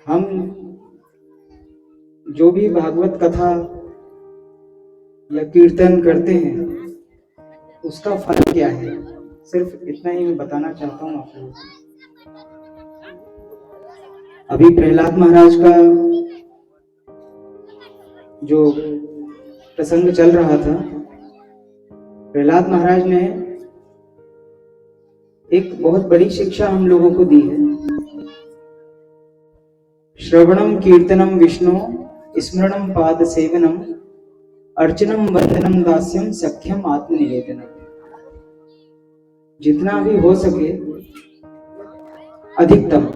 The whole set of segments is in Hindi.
हम जो भी भागवत कथा या कीर्तन करते हैं उसका फल क्या है, सिर्फ इतना ही मैं बताना चाहता हूँ आप लोगों को। अभी प्रहलाद महाराज का जो प्रसंग चल रहा था, प्रहलाद महाराज ने एक बहुत बड़ी शिक्षा हम लोगों को दी है। श्रवणम कीर्तनम विष्णु स्मरणम पाद सेवनम अर्चनम वंदनम दास्यम सख्यम आत्मनिवेदनम। जितना भी हो सके अधिकतम,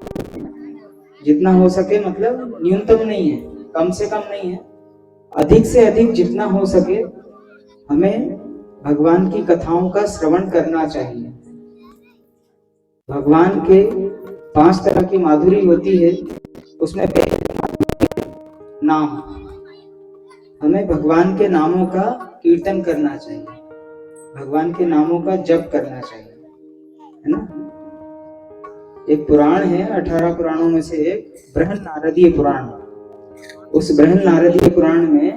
जितना हो सके मतलब न्यूनतम नहीं है, कम से कम नहीं है, अधिक से अधिक जितना हो सके हमें भगवान की कथाओं का श्रवण करना चाहिए। भगवान के 5 तरह की माधुरी होती है, उसमें नाम, हमें भगवान के नामों का कीर्तन करना चाहिए, भगवान के नामों का जप करना चाहिए, है ना। एक पुराण है, 18 पुराणों में से एक बृहन नारदीय पुराण। उस बृहन नारदीय पुराण में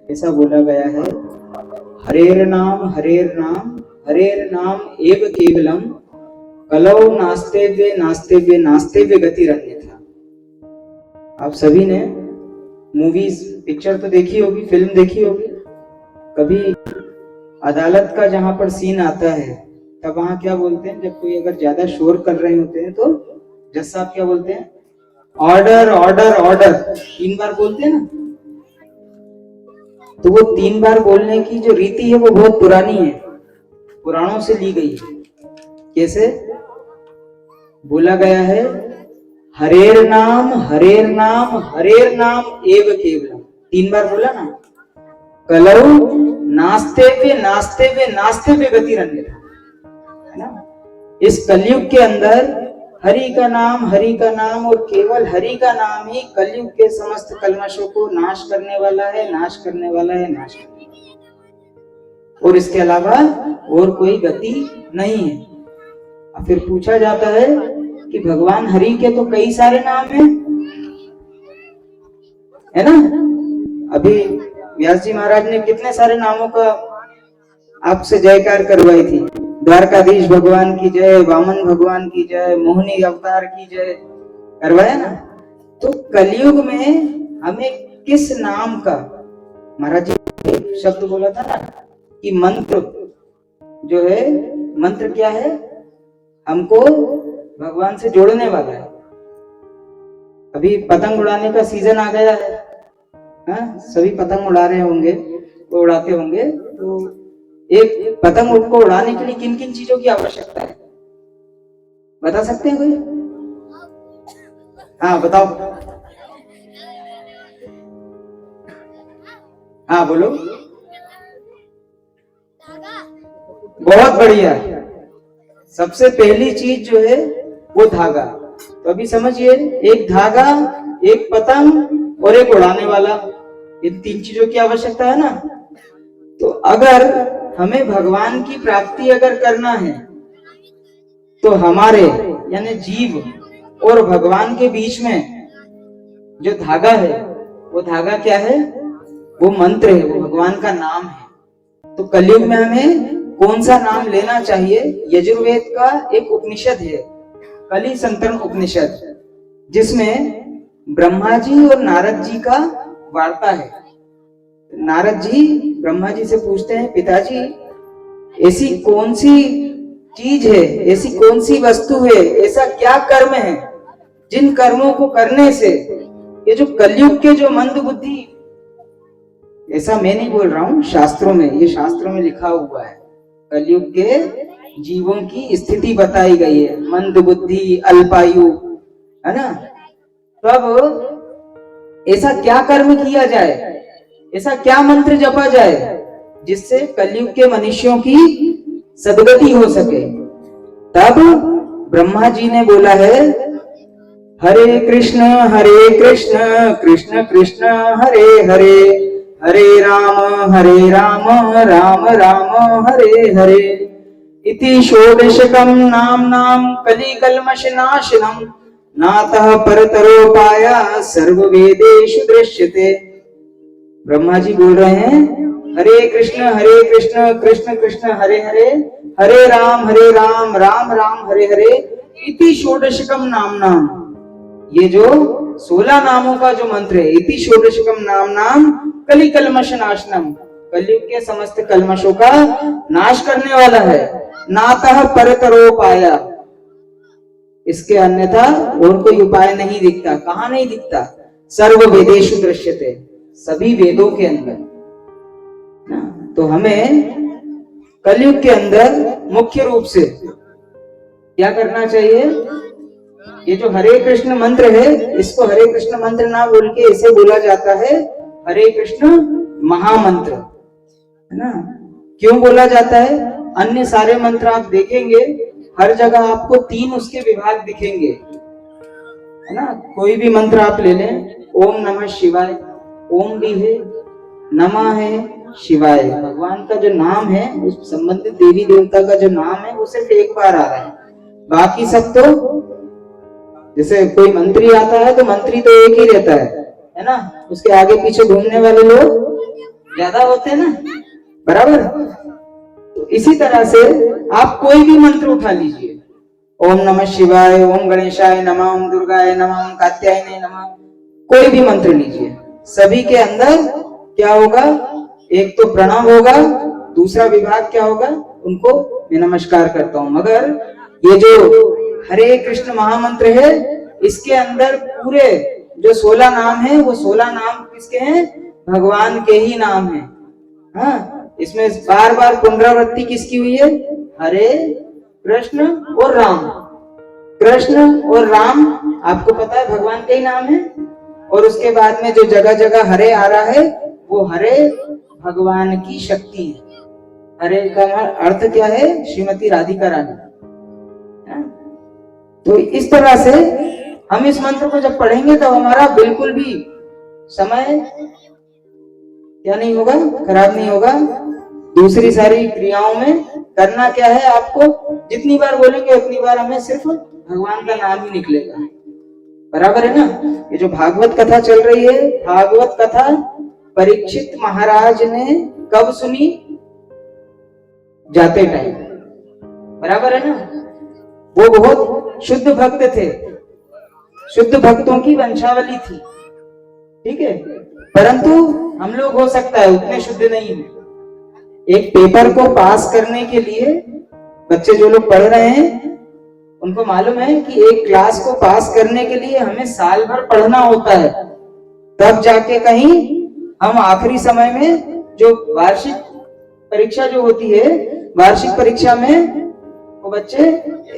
ऐसा बोला गया है, हरेर नाम हरेर नाम एव केवलम कलौ नास्तेव्य नास्तेव्य नास्तेव्य गतिरन्यथा। आप सभी ने मूवीज पिक्चर तो देखी होगी, फिल्म देखी होगी। कभी अदालत का जहां पर सीन आता है तब वहां क्या बोलते हैं, जब कोई अगर ज्यादा शोर कर रहे होते हैं तो जज साहब क्या बोलते हैं, ऑर्डर ऑर्डर ऑर्डर 3 बार बोलते हैं ना। तो वो 3 बार बोलने की जो रीति है वो बहुत पुरानी है, पुराणों से ली गई है। कैसे बोला गया है, हरेर नाम हरेर नाम हरेर नाम एव केवलम, 3 बार बोला ना। कलौ नास्तेव्य नास्तेव्य नास्तेव्य गतिरन्यथा, है ना। इस कलयुग के अंदर हरि का नाम और केवल हरि का नाम ही कलयुग के समस्त कल्मशों को नाश करने वाला है, नाश करने वाला है, नाश करने वाला है, और इसके अलावा और कोई गति नहीं है। फिर पूछा जाता है कि भगवान हरि के तो कई सारे नाम हैं, है ना। अभी व्यास जी महाराज ने कितने सारे नामों का आपसे जयकार करवाई थी। द्वारकाधीश भगवान की जय, वामन भगवान की जय, मोहिनी अवतार की जय, करवाया ना। तो कलयुग में हमें किस नाम का, महाराज जी ने शब्द बोला था ना कि मंत्र जो है, मंत्र क्या है, हमको भगवान से जोड़ने वाला है। अभी पतंग उड़ाने का सीजन आ गया है, हाँ, सभी पतंग उड़ा रहे होंगे, वो उड़ाते होंगे। तो एक पतंग को उड़ाने के लिए किन किन चीजों की आवश्यकता है, बता सकते हैं कोई? हाँ बताओ, हाँ बोलो। बहुत बढ़िया, सबसे पहली चीज जो है वो धागा। तो अभी समझिए, एक धागा, एक पतंग और एक उड़ाने वाला, इन 3 चीजों की आवश्यकता है ना। तो अगर हमें भगवान की प्राप्ति अगर करना है तो हमारे यानी जीव और भगवान के बीच में जो धागा है वो धागा क्या है, वो मंत्र है, वो भगवान का नाम है। तो कलयुग में हमें कौन सा नाम लेना चाहिए? यजुर्वेद का एक उपनिषद है, कली संतरण उपनिषद, जिसमें ब्रह्मा जी और नारद जी का वार्ता है। नारद जी ब्रह्मा जी से पूछते हैं, पिताजी ऐसी कौन सी चीज है, ऐसी कौन सी वस्तु है, ऐसा क्या कर्म है जिन कर्मों को करने से ये जो कलयुग के जो मंद बुद्धि, ऐसा मैं नहीं बोल रहा हूं, शास्त्रों में, ये शास्त्रों में लिखा हुआ है, कलयुग के जीवों की स्थिति बताई गई है, मंद बुद्धि, अल्पायु, है ना। तब ऐसा क्या कर्म किया जाए, ऐसा क्या मंत्र जपा जाए जिससे कलयुग के मनुष्यों की सदगति हो सके। तब ब्रह्मा जी ने बोला है, हरे कृष्ण कृष्ण कृष्ण हरे हरे, हरे राम राम राम हरे हरे। इति षोडशकं नाम्नां कलिकल्मषनाशनं नातः परतरोपाया सर्ववेदेषु दृश्यते। ब्रह्मा जी बोल रहे हैं, हरे कृष्ण कृष्ण कृष्ण हरे हरे, हरे राम राम राम हरे हरे, इति षोडशकम नाम। ये जो 16 नामों का जो मंत्र है, इति षोडशकम नाम कलि कल्मष नाशनम, कलयुग के समस्त कल्मशों का नाश करने वाला है। नातः परतरोपाया, इसके अन्यथा और कोई उपाय नहीं दिखता। कहाँ नहीं दिखता? सर्व वेदेषु दृश्यते, सभी वेदों के अंदर। तो हमें कलयुग के अंदर मुख्य रूप से क्या करना चाहिए? ये जो हरे कृष्ण मंत्र है, इसको हरे कृष्ण मंत्र ना बोल के इसे बोला जाता है हरे कृष्ण महामंत्र, है ना? क्यों बोला जाता है? अन्य सारे मंत्र आप देखेंगे हर जगह आपको 3 उसके विभाग दिखेंगे, है ना? कोई भी मंत्र आप ले लें, ओम नमः शिवाय, ओम भी है, नमः है, शिवाय। भगवान का जो नाम है, उस संबंधित देवी देवता का जो नाम है, वो सिर्फ एक बार आ रहा है। बाकी सब तो जैसे कोई मंत्री आता है तो मंत्री तो एक ही रहता है ना? उसके आगे पीछे घूमने वाले लोग ज्यादा होते हैं ना, बराबर? तो इसी तरह से आप कोई भी मंत्र उठा लीजिए, ओम नमः शिवाय, ओम गणेशाय नमः, ओम दुर्गाय नमः, ओम कात्यायने नमः, कोई भी मंत्र लीजिए, सभी के अंदर क्या होगा? एक तो प्रणव होगा, दूसरा विभाग क्या होगा? उनको मैं नमस्कार करता हूं। मगर ये जो हरे कृष्ण महामंत्र है, इसके अंदर पूरे जो 16 नाम है, वो 16 नाम किसके हैं? भगवान के ही नाम है। हाँ, इसमें बार बार पुनरावृत्ति किसकी हुई है? हरे कृष्ण और राम। कृष्ण और राम आपको पता है भगवान के ही नाम है। और उसके बाद में जो जगह जगह हरे आ रहा है, वो हरे भगवान की शक्ति है। हरे का अर्थ क्या है? श्रीमती राधिका रानी। तो इस तरह से हम इस मंत्र को जब पढ़ेंगे तो हमारा बिल्कुल भी समय क्या नहीं होगा? खराब नहीं होगा। दूसरी सारी क्रियाओं में करना क्या है? आपको जितनी बार बोलेंगे उतनी बार हमें सिर्फ भगवान का नाम ही निकलेगा, बराबर है ना? ये जो भागवत कथा चल रही है, भागवत कथा परीक्षित महाराज ने कब सुनी? जाते टाइम, बराबर है ना? वो बहुत शुद्ध भक्त थे, शुद्ध भक्तों की वंशावली थी, ठीक है? परंतु हम लोग हो सकता है उतने शुद्ध नहीं है। एक पेपर को पास करने के लिए बच्चे जो लोग पढ़ रहे हैं उनको मालूम है कि एक क्लास को पास करने के लिए हमें साल भर पढ़ना होता है, तब जाके कहीं हम आखिरी समय में जो वार्षिक परीक्षा जो होती है, वार्षिक परीक्षा में वो बच्चे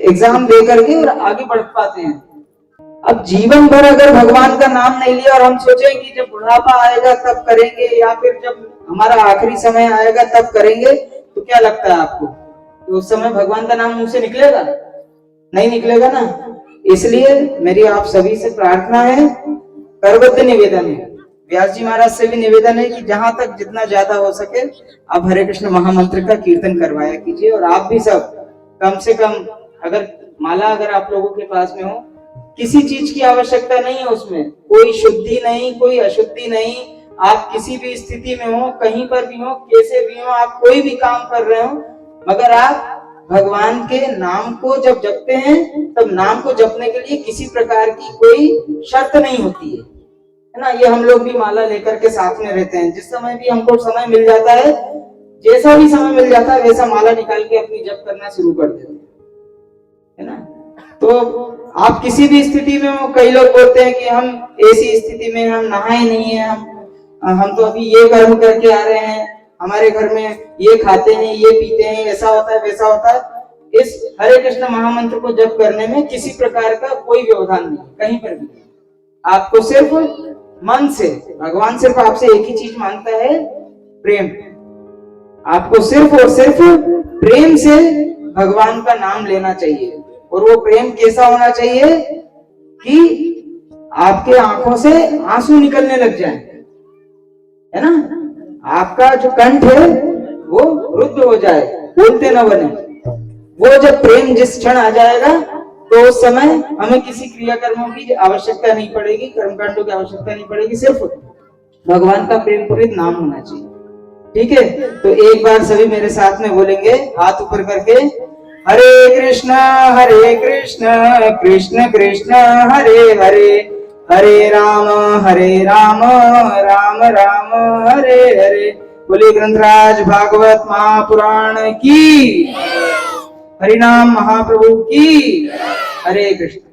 एग्जाम दे करके और आगे बढ़ पाते हैं। अब जीवन भर अगर भगवान का नाम नहीं लिया और हम सोचें कि जब बुढ़ापा आएगा तब करेंगे, या फिर जब हमारा आखिरी समय आएगा तब करेंगे, तो क्या लगता है आपको? तो उस समय भगवान का नाम मुंह से निकलेगा? नहीं निकलेगा ना। इसलिए मेरी आप सभी से प्रार्थना है, करबद्ध निवेदन है, व्यास जी महाराज से भी निवेदन है कि जहां तक जितना ज्यादा हो सके आप हरे कृष्ण महामंत्र का कीर्तन करवाया कीजिए। और आप भी सब कम से कम, अगर माला अगर आप लोगों के पास में हो, किसी चीज की आवश्यकता नहीं है, उसमें कोई शुद्धि नहीं, कोई अशुद्धि नहीं। आप किसी भी स्थिति में हो, कहीं पर भी हो, कैसे भी हो, आप कोई भी काम कर रहे हो, मगर आप भगवान के नाम को जब जपते हैं तब नाम को जपने के लिए किसी प्रकार की कोई शर्त नहीं होती है ना? ये हम लोग भी माला लेकर के साथ में रहते हैं, जिस समय भी हमको समय मिल जाता है, जैसा भी समय मिल जाता है वैसा माला निकाल के अपनी जप करना शुरू कर देते हैं, है ना? तो आप किसी भी स्थिति में हो, कई लोग बोलते हैं कि हम ऐसी स्थिति में हम नहाए नहीं है, हम तो अभी ये कर्म करके आ रहे हैं, हमारे घर में ये खाते हैं, ये पीते हैं, ऐसा होता है, वैसा होता है। इस हरे कृष्ण महामंत्र को जप करने में किसी प्रकार का कोई व्यवधान नहीं, कहीं पर भी। आपको सिर्फ मन से, भगवान सिर्फ आपसे एक ही चीज मांगता है, प्रेम। आपको सिर्फ और सिर्फ प्रेम से भगवान का नाम लेना चाहिए। और वो प्रेम कैसा होना चाहिए कि आपके आंखों से आंसू निकलने लग जाए, है ना? आपका जो कंठ है वो रुद्ध हो जाए, बोलते न बने। वो जब प्रेम जिस क्षण आ जाएगा, तो उस समय हमें किसी क्रियाकर्मों की आवश्यकता नहीं पड़ेगी, कर्मकांडों की आवश्यकता नहीं पड़ेगी, सिर्फ भगवान का प्रेम पूरित नाम होना चाहिए। ठीक है, तो एक बार सभी मेरे साथ में बोलेंगे हाथ ऊपर करके, हरे कृष्ण कृष्ण कृष्ण हरे हरे, हरे राम राम राम हरे हरे। बोलिए ग्रंथराज भागवत महापुराण की, हरिनाम महाप्रभु की। हरे कृष्ण।